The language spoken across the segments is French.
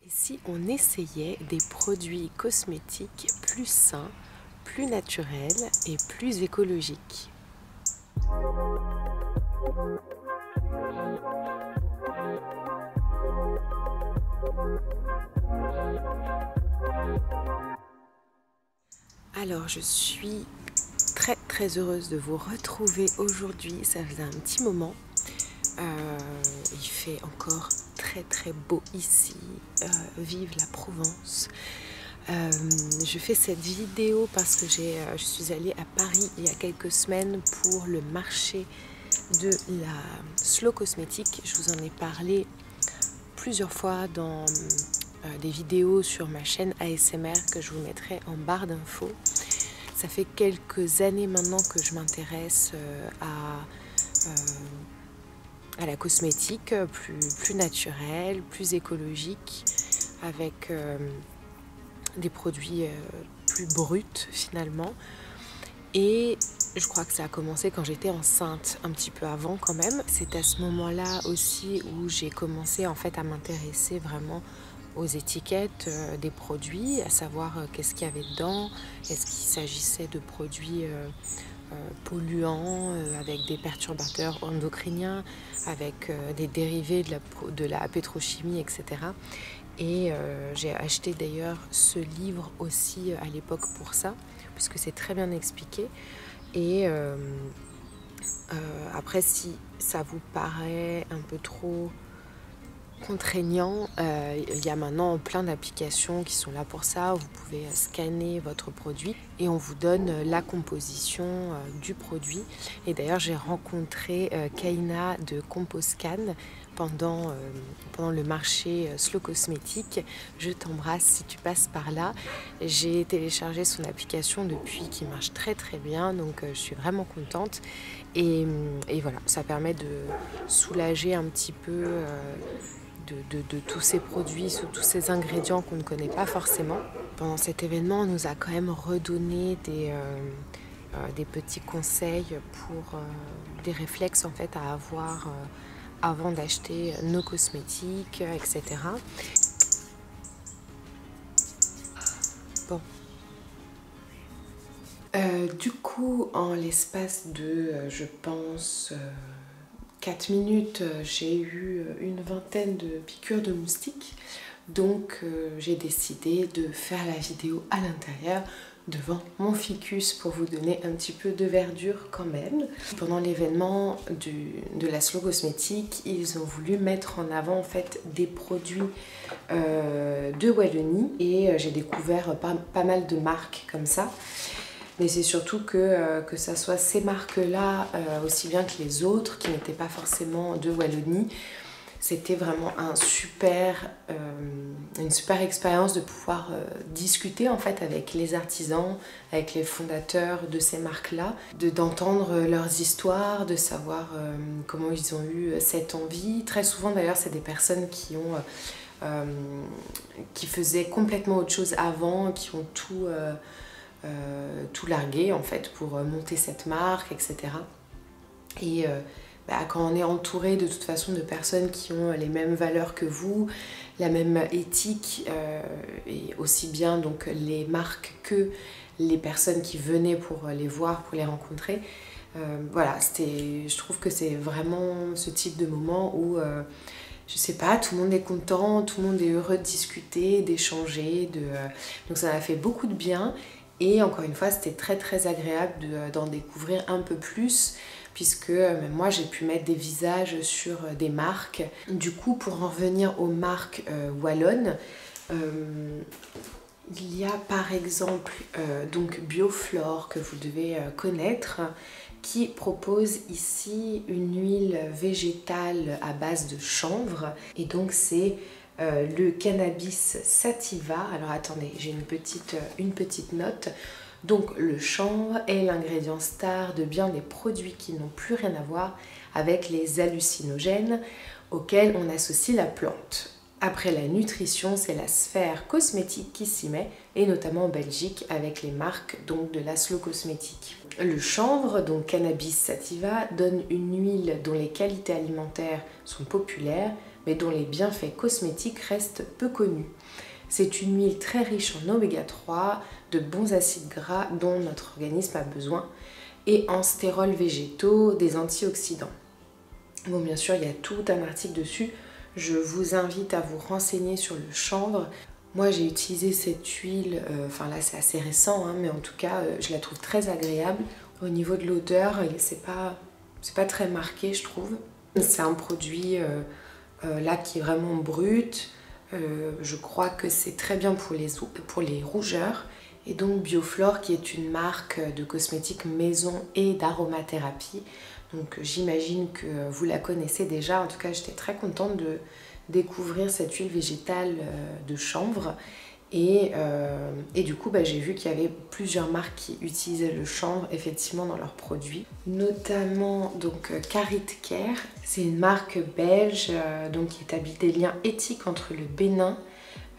Et si on essayait des produits cosmétiques plus sains, plus naturels et plus écologiques? Alors je suis très heureuse de vous retrouver aujourd'hui. Ça faisait un petit moment. Il fait encore très beau ici. Vive la Provence. Je fais cette vidéo parce que je suis allée à Paris il y a quelques semaines pour le marché de la Slow Cosmétique. Je vous en ai parlé plusieurs fois dans des vidéos sur ma chaîne ASMR que je vous mettrai en barre d'infos. Ça fait quelques années maintenant que je m'intéresse à la cosmétique plus naturelle, plus écologique, avec des produits plus bruts finalement. Et je crois que ça a commencé quand j'étais enceinte, un petit peu avant quand même. C'est à ce moment-là aussi où j'ai commencé en fait à m'intéresser vraiment aux étiquettes des produits, à savoir qu'est-ce qu'il y avait dedans, est-ce qu'il s'agissait de produits polluants, avec des perturbateurs endocriniens, avec des dérivés de la pétrochimie, etc. Et j'ai acheté d'ailleurs ce livre aussi à l'époque pour ça, puisque c'est très bien expliqué. Et après, si ça vous paraît un peu trop contraignant, il y a maintenant plein d'applications qui sont là pour ça. Vous pouvez scanner votre produit et on vous donne la composition du produit. Et d'ailleurs, j'ai rencontré Kaina de Composcan pendant le marché Slow Cosmétique. Je t'embrasse si tu passes par là. J'ai téléchargé son application depuis, qui marche très bien, donc je suis vraiment contente. Et voilà, ça permet de soulager un petit peu de tous ces produits, tous ces ingrédients qu'on ne connaît pas forcément. Pendant cet événement, on nous a quand même redonné des petits conseils pour des réflexes en fait à avoir avant d'acheter nos cosmétiques, etc. Bon. Du coup, en l'espace de, je pense, 4 minutes, j'ai eu une vingtaine de piqûres de moustiques. Donc j'ai décidé de faire la vidéo à l'intérieur devant mon ficus pour vous donner un petit peu de verdure quand même. Pendant l'événement de la Slow Cosmétique, ils ont voulu mettre en avant en fait des produits de Wallonie et j'ai découvert pas mal de marques comme ça. Mais c'est surtout que ça soit ces marques-là, aussi bien que les autres, qui n'étaient pas forcément de Wallonie, c'était vraiment une super expérience de pouvoir discuter en fait avec les artisans, avec les fondateurs de ces marques-là, d'entendre leurs histoires, de savoir comment ils ont eu cette envie. Très souvent d'ailleurs, c'est des personnes qui faisaient complètement autre chose avant, qui ont tout largué en fait pour monter cette marque, etc. Et quand on est entouré de toute façon de personnes qui ont les mêmes valeurs que vous, la même éthique, et aussi bien donc les marques que les personnes qui venaient pour les voir, pour les rencontrer, voilà, je trouve que c'est vraiment ce type de moment où je sais pas, tout le monde est content, tout le monde est heureux de discuter, d'échanger, donc ça m'a fait beaucoup de bien. Et encore une fois, c'était très agréable d'en découvrir un peu plus, puisque même moi j'ai pu mettre des visages sur des marques. Du coup, pour en revenir aux marques wallonnes, il y a par exemple donc Bioflore, que vous devez connaître, qui propose ici une huile végétale à base de chanvre. Et donc c'est le cannabis sativa. Alors attendez, j'ai une petite note. Donc le chanvre est l'ingrédient star de bien des produits qui n'ont plus rien à voir avec les hallucinogènes auxquels on associe la plante. Après la nutrition, c'est la sphère cosmétique qui s'y met, et notamment en Belgique avec les marques donc de la Slow Cosmétique. Le chanvre, donc cannabis sativa, donne une huile dont les qualités alimentaires sont populaires, mais dont les bienfaits cosmétiques restent peu connus. C'est une huile très riche en oméga 3, de bons acides gras dont notre organisme a besoin, et en stérols végétaux, des antioxydants. Bon, bien sûr, il y a tout un article dessus. Je vous invite à vous renseigner sur le chanvre. Moi, j'ai utilisé cette huile, enfin là c'est assez récent, hein, mais en tout cas, je la trouve très agréable. Au niveau de l'odeur, c'est pas très marqué, je trouve. C'est un produit là qui est vraiment brut. Je crois que c'est très bien pour les rougeurs. Et donc Bioflore, qui est une marque de cosmétiques maison et d'aromathérapie. Donc j'imagine que vous la connaissez déjà. En tout cas, j'étais très contente de découvrir cette huile végétale de chanvre. Et du coup, j'ai vu qu'il y avait plusieurs marques qui utilisaient le chanvre effectivement dans leurs produits. Notamment donc Carit Care. C'est une marque belge donc, qui établit des liens éthiques entre le Bénin,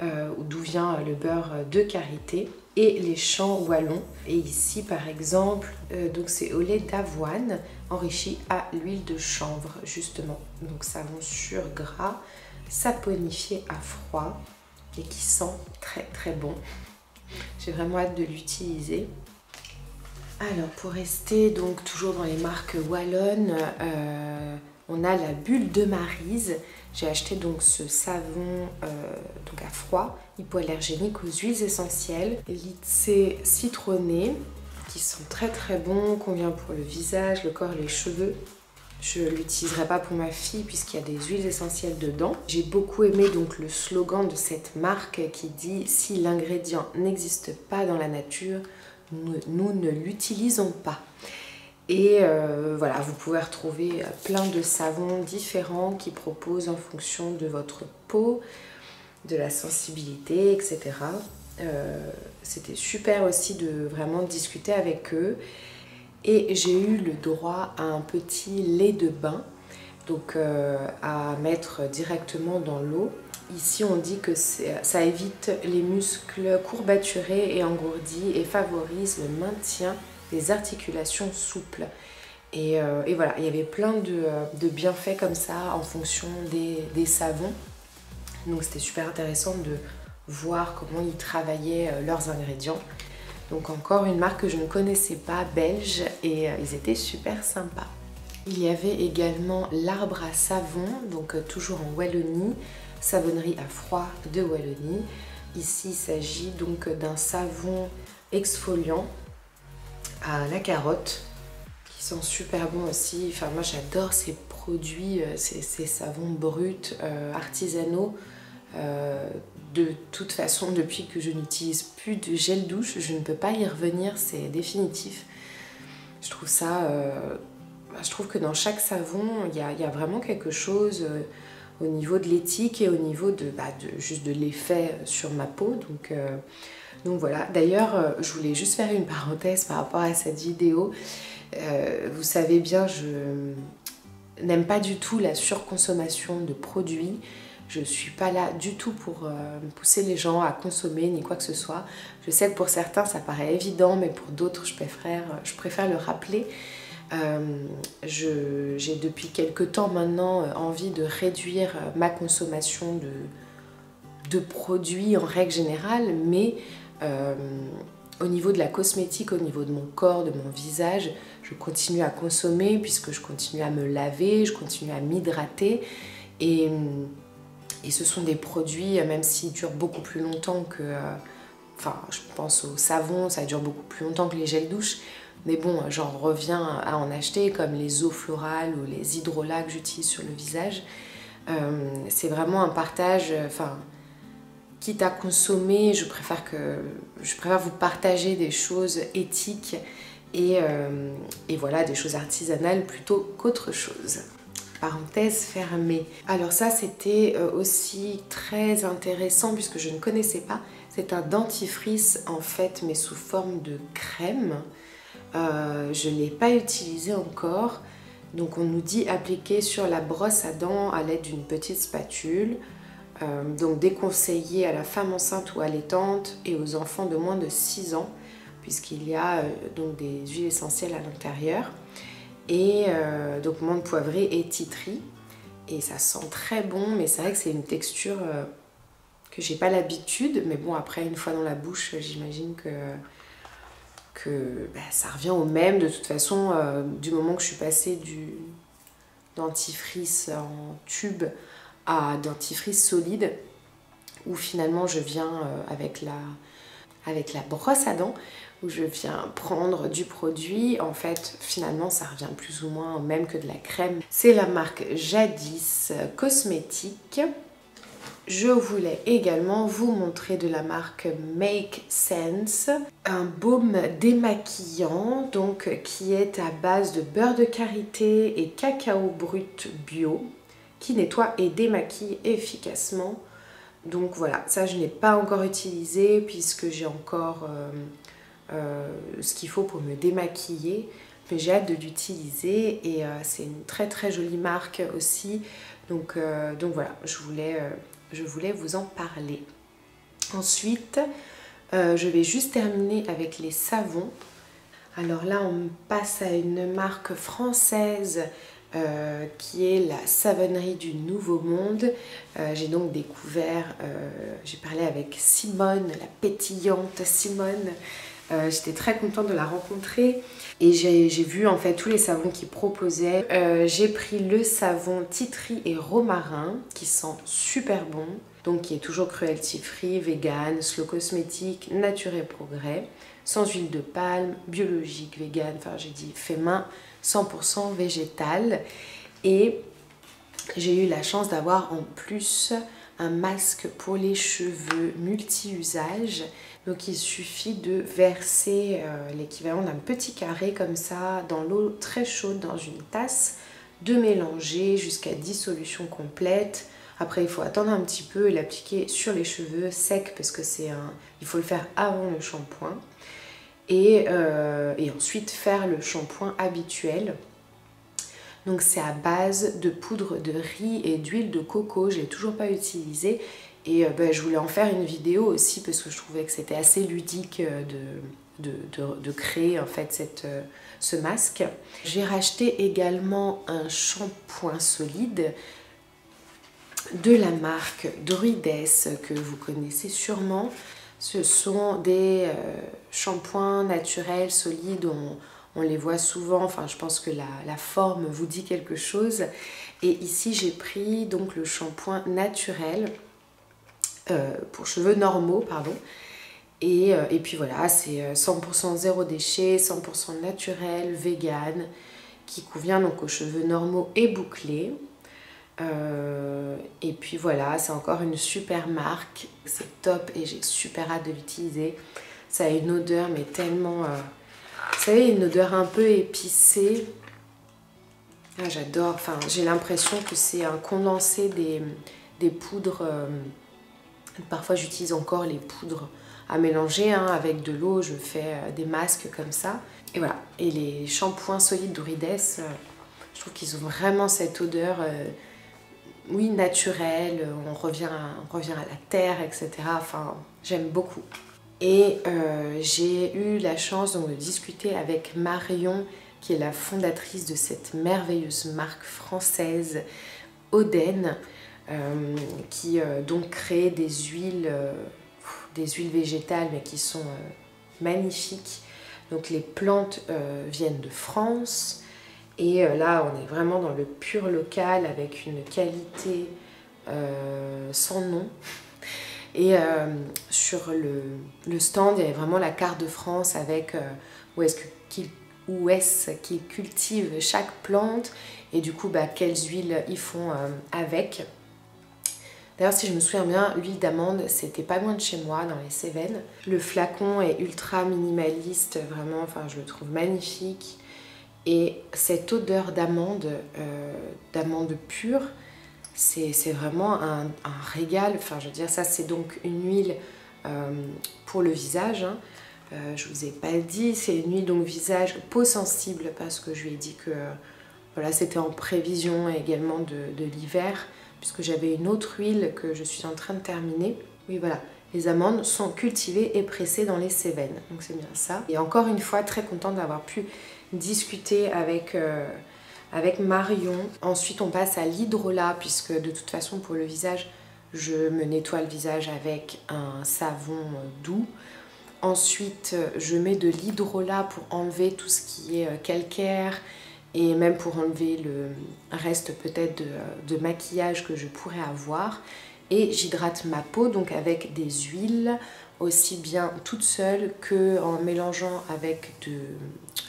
d'où vient le beurre de karité, et les champs wallons. Et ici par exemple, donc c'est au lait d'avoine enrichi à l'huile de chanvre justement. Donc savon sûr gras, saponifié à froid et qui sent très très bon. J'ai vraiment hâte de l'utiliser. Alors pour rester donc toujours dans les marques wallonnes, on a la Bulle de Maryse. J'ai acheté donc ce savon donc à froid, hypoallergénique aux huiles essentielles, lycée citronné, qui sont très très bons, convient pour le visage, le corps, les cheveux. Je ne l'utiliserai pas pour ma fille puisqu'il y a des huiles essentielles dedans. J'ai beaucoup aimé donc le slogan de cette marque qui dit « Si l'ingrédient n'existe pas dans la nature, nous ne l'utilisons pas ». Et voilà, vous pouvez retrouver plein de savons différents qui proposent en fonction de votre peau, de la sensibilité, etc. C'était super aussi de vraiment discuter avec eux. Et j'ai eu le droit à un petit lait de bain, donc à mettre directement dans l'eau. Ici on dit que ça évite les muscles courbaturés et engourdis et favorise le maintien des articulations souples. Et voilà, il y avait plein de bienfaits comme ça en fonction des savons. Donc c'était super intéressant de voir comment ils travaillaient leurs ingrédients. Donc encore une marque que je ne connaissais pas, belge, et ils étaient super sympas. Il y avait également l'arbre à savon, donc toujours en Wallonie, savonnerie à froid de Wallonie. Ici il s'agit donc d'un savon exfoliant à la carotte, qui sent super bon aussi. Enfin moi j'adore ces produits, ces savons bruts, artisanaux. De toute façon, depuis que je n'utilise plus de gel douche, je ne peux pas y revenir, c'est définitif. Je trouve ça, je trouve que dans chaque savon, il y a vraiment quelque chose au niveau de l'éthique et au niveau juste de l'effet sur ma peau. Donc voilà. D'ailleurs, je voulais juste faire une parenthèse par rapport à cette vidéo. Vous savez bien, je n'aime pas du tout la surconsommation de produits. Je ne suis pas là du tout pour pousser les gens à consommer ni quoi que ce soit. Je sais que pour certains ça paraît évident, mais pour d'autres je préfère le rappeler. J'ai depuis quelques temps maintenant envie de réduire ma consommation de produits en règle générale, mais au niveau de la cosmétique, au niveau de mon corps, de mon visage, je continue à consommer puisque je continue à me laver, je continue à m'hydrater et ce sont des produits, même s'ils durent beaucoup plus longtemps que... Enfin, je pense au savon, ça dure beaucoup plus longtemps que les gels douche. Mais bon, j'en reviens à en acheter, comme les eaux florales ou les hydrolats que j'utilise sur le visage. C'est vraiment un partage... Enfin, quitte à consommer, je préfère vous partager des choses éthiques et voilà, des choses artisanales plutôt qu'autre chose. Parenthèse fermée. Alors ça c'était aussi très intéressant puisque je ne connaissais pas. C'est un dentifrice en fait mais sous forme de crème. Je ne l'ai pas utilisé encore. Donc on nous dit appliquer sur la brosse à dents à l'aide d'une petite spatule. Donc déconseillé à la femme enceinte ou allaitante et aux enfants de moins de 6 ans puisqu'il y a donc des huiles essentielles à l'intérieur. Et donc menthe poivrée et titri. et ça sent très bon, mais c'est vrai que c'est une texture que j'ai pas l'habitude, mais bon après une fois dans la bouche j'imagine que ça revient au même de toute façon du moment que je suis passée du dentifrice en tube à dentifrice solide, où finalement je viens avec la brosse à dents, où je viens prendre du produit. En fait, finalement, ça revient plus ou moins au même que de la crème. C'est la marque Jadis Cosmétiques. Je voulais également vous montrer de la marque Make Sense, un baume démaquillant donc qui est à base de beurre de karité et cacao brut bio, qui nettoie et démaquille efficacement. Donc voilà, ça je n'ai pas encore utilisé puisque j'ai encore ce qu'il faut pour me démaquiller, mais j'ai hâte de l'utiliser et c'est une très très jolie marque aussi. Donc voilà, je voulais vous en parler. Ensuite, je vais juste terminer avec les savons. Alors là, on passe à une marque française qui est la savonnerie du Nouveau Monde. J'ai donc découvert, j'ai parlé avec Simone, la pétillante Simone. J'étais très contente de la rencontrer et j'ai vu en fait tous les savons qu'ils proposaient. J'ai pris le savon Titri et Romarin qui sent super bon, donc qui est toujours cruelty free, vegan, slow cosmétique, nature et progrès, sans huile de palme, biologique, vegan, enfin j'ai dit fait main, 100% végétal. Et j'ai eu la chance d'avoir en plus un masque pour les cheveux multi-usage. Donc il suffit de verser l'équivalent d'un petit carré comme ça dans l'eau très chaude dans une tasse, de mélanger jusqu'à dissolution complète. Après il faut attendre un petit peu et l'appliquer sur les cheveux secs parce que il faut le faire avant le shampoing. Et ensuite faire le shampoing habituel. Donc c'est à base de poudre de riz et d'huile de coco, je l'ai toujours pas utilisé. Et je voulais en faire une vidéo aussi parce que je trouvais que c'était assez ludique de créer en fait ce masque. J'ai racheté également un shampoing solide de la marque Druides que vous connaissez sûrement. Ce sont des shampoings naturels, solides, on les voit souvent, enfin je pense que la forme vous dit quelque chose. Et ici j'ai pris donc le shampoing naturel, pour cheveux normaux, pardon. Et puis voilà, c'est 100% zéro déchet, 100% naturel, vegan, qui convient donc aux cheveux normaux et bouclés. Et puis voilà, c'est encore une super marque, c'est top et j'ai super hâte de l'utiliser. Ça a une odeur mais tellement, vous savez, une odeur un peu épicée. Ah, j'adore, enfin j'ai l'impression que c'est un condensé des poudres. Parfois j'utilise encore les poudres à mélanger avec de l'eau, je fais des masques comme ça. Et voilà, et les shampoings solides Druides, je trouve qu'ils ont vraiment cette odeur, oui, naturelle, on revient à la terre, etc. Enfin, j'aime beaucoup. Et j'ai eu la chance donc, de discuter avec Marion, qui est la fondatrice de cette merveilleuse marque française, Oden, qui donc crée des huiles végétales mais qui sont magnifiques. Donc les plantes viennent de France et là on est vraiment dans le pur local avec une qualité sans nom. Et sur le stand il y avait vraiment la carte de France avec où est-ce qu'ils cultivent chaque plante et du coup quelles huiles ils font avec. D'ailleurs, si je me souviens bien, l'huile d'amande, c'était pas loin de chez moi, dans les Cévennes. Le flacon est ultra minimaliste, vraiment, enfin, je le trouve magnifique. Et cette odeur d'amande, d'amande pure, c'est vraiment un régal. Enfin, je veux dire, ça, c'est donc une huile pour le visage. Je vous ai pas dit, c'est une huile donc visage peau sensible parce que je lui ai dit que voilà, c'était en prévision également de l'hiver. Puisque j'avais une autre huile que je suis en train de terminer. Oui, voilà, les amandes sont cultivées et pressées dans les Cévennes, donc c'est bien ça. Et encore une fois, très contente d'avoir pu discuter avec avec Marion. Ensuite on passe à l'hydrolat puisque de toute façon pour le visage je me nettoie le visage avec un savon doux. Ensuite je mets de l'hydrolat pour enlever tout ce qui est calcaire et même pour enlever le reste peut-être de maquillage que je pourrais avoir. Et j'hydrate ma peau donc avec des huiles, aussi bien toute seule qu'en mélangeant avec de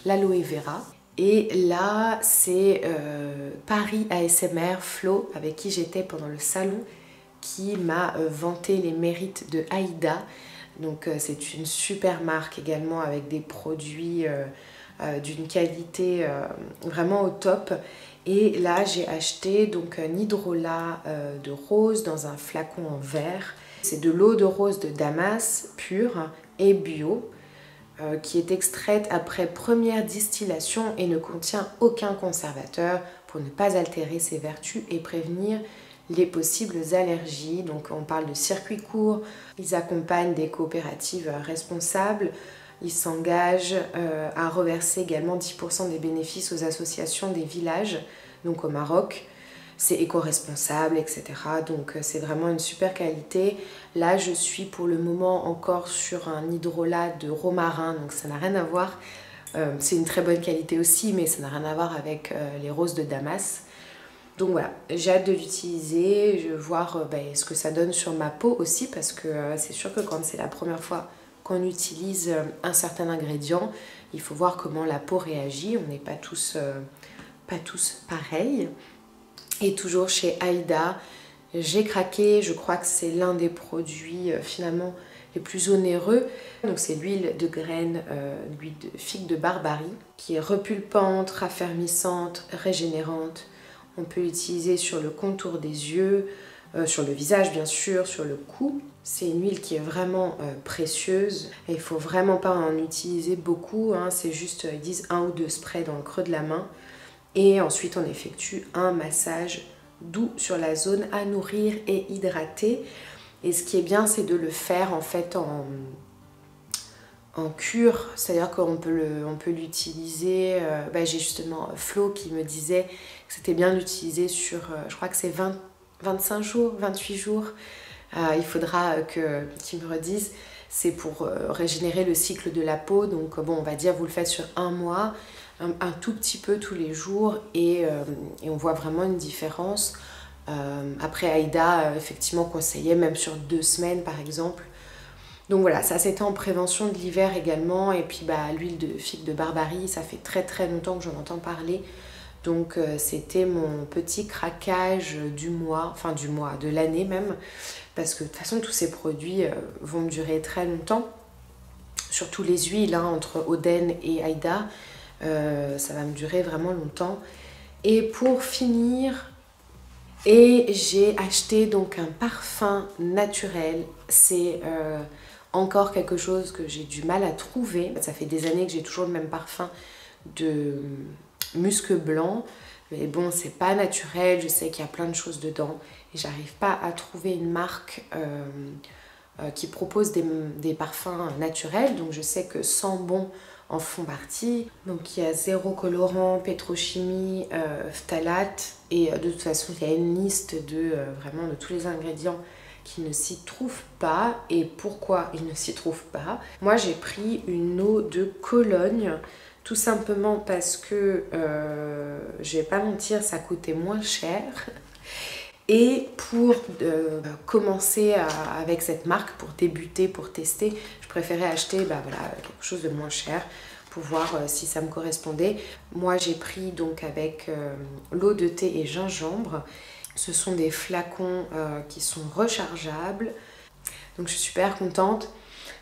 l'aloe vera. Et là c'est Paris ASMR Flo avec qui j'étais pendant le salon qui m'a vanté les mérites de Aïda. Donc c'est une super marque également avec des produits d'une qualité vraiment au top. Et là j'ai acheté donc un hydrolat de rose dans un flacon en verre. C'est de l'eau de rose de Damas pure et bio qui est extraite après première distillation et ne contient aucun conservateur pour ne pas altérer ses vertus et prévenir les possibles allergies. Donc on parle de circuit court, ils accompagnent des coopératives responsables, ils s'engagent à reverser également 10% des bénéfices aux associations des villages, donc au Maroc. C'est éco-responsable, etc. Donc c'est vraiment une super qualité. Là je suis pour le moment encore sur un hydrolat de romarin, donc ça n'a rien à voir. C'est une très bonne qualité aussi, mais ça n'a rien à voir avec les roses de Damas. Donc voilà, j'ai hâte de l'utiliser, je vais voir ce que ça donne sur ma peau aussi, parce que c'est sûr que quand c'est la première fois qu'on utilise un certain ingrédient, il faut voir comment la peau réagit, on n'est pas tous pareils. Et toujours chez Aïda, j'ai craqué, je crois que c'est l'un des produits finalement les plus onéreux. Donc c'est l'huile de graines, l'huile de figue de Barbarie, qui est repulpante, raffermissante, régénérante. On peut l'utiliser sur le contour des yeux, sur le visage bien sûr, sur le cou. C'est une huile qui est vraiment précieuse et il ne faut vraiment pas en utiliser beaucoup, hein. C'est juste, ils disent 1 ou 2 sprays dans le creux de la main. Et ensuite on effectue un massage doux sur la zone à nourrir et hydrater. Et ce qui est bien, c'est de le faire en fait en cure, c'est-à-dire qu'on peut l'utiliser, j'ai justement Flo qui me disait que c'était bien d'utiliser sur, je crois que c'est 25 jours, 28 jours, il faudra qu'il me redise, c'est pour régénérer le cycle de la peau, donc bon on va dire vous le faites sur un mois, un tout petit peu tous les jours et on voit vraiment une différence. Après Aïda effectivement conseillait même sur 2 semaines par exemple. Donc voilà, ça c'était en prévention de l'hiver également. Et puis l'huile de figue de Barbarie, ça fait très très longtemps que j'en entends parler. Donc c'était mon petit craquage du mois, enfin du mois, de l'année même. Parce que de toute façon tous ces produits vont me durer très longtemps. Surtout les huiles, hein, entre Oden et Aïda, ça va me durer vraiment longtemps. Et pour finir, j'ai acheté donc un parfum naturel. C'est encore quelque chose que j'ai du mal à trouver. Ça fait des années que j'ai toujours le même parfum de musc blanc. Mais bon, c'est pas naturel. Je sais qu'il y a plein de choses dedans. Et j'arrive pas à trouver une marque qui propose des parfums naturels. Donc je sais que Sambon en font partie. Donc il y a 0 colorant, pétrochimie, phtalate. Et de toute façon, il y a une liste vraiment de tous les ingrédients qui ne s'y trouvent pas. Et pourquoi ils ne s'y trouvent pas? Moi j'ai pris une eau de Cologne, tout simplement parce que, je vais pas mentir, ça coûtait moins cher. Et pour commencer avec cette marque, pour débuter, pour tester, je préférais acheter quelque chose de moins cher pour voir si ça me correspondait. Moi j'ai pris donc avec l'eau de thé et gingembre. Ce sont des flacons qui sont rechargeables. Donc je suis super contente.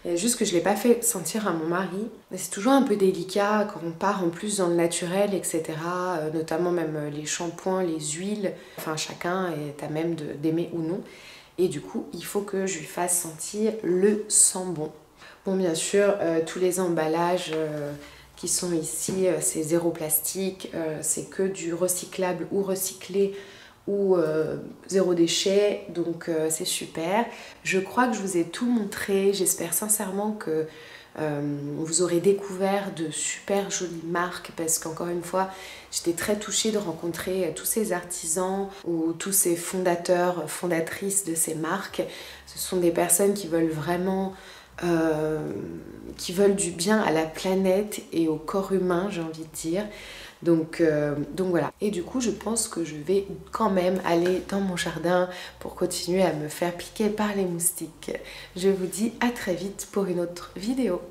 Et juste que je ne l'ai pas fait sentir à mon mari. C'est toujours un peu délicat quand on part en plus dans le naturel, etc. Notamment même les shampoings, les huiles. Enfin chacun est à même d'aimer ou non. Et du coup, il faut que je lui fasse sentir le Sambon. Bon, bien sûr, tous les emballages qui sont ici, c'est 0 plastique. C'est que du recyclable ou recyclé ou 0 déchet, donc c'est super. Je crois que je vous ai tout montré. J'espère sincèrement que Vous aurez découvert de super jolies marques parce qu'encore une fois, j'étais très touchée de rencontrer tous ces artisans ou tous ces fondateurs, fondatrices de ces marques. Ce sont des personnes qui veulent vraiment, qui veulent du bien à la planète et au corps humain, j'ai envie de dire. Donc voilà. Et du coup, je pense que je vais quand même aller dans mon jardin pour continuer à me faire piquer par les moustiques. Je vous dis à très vite pour une autre vidéo.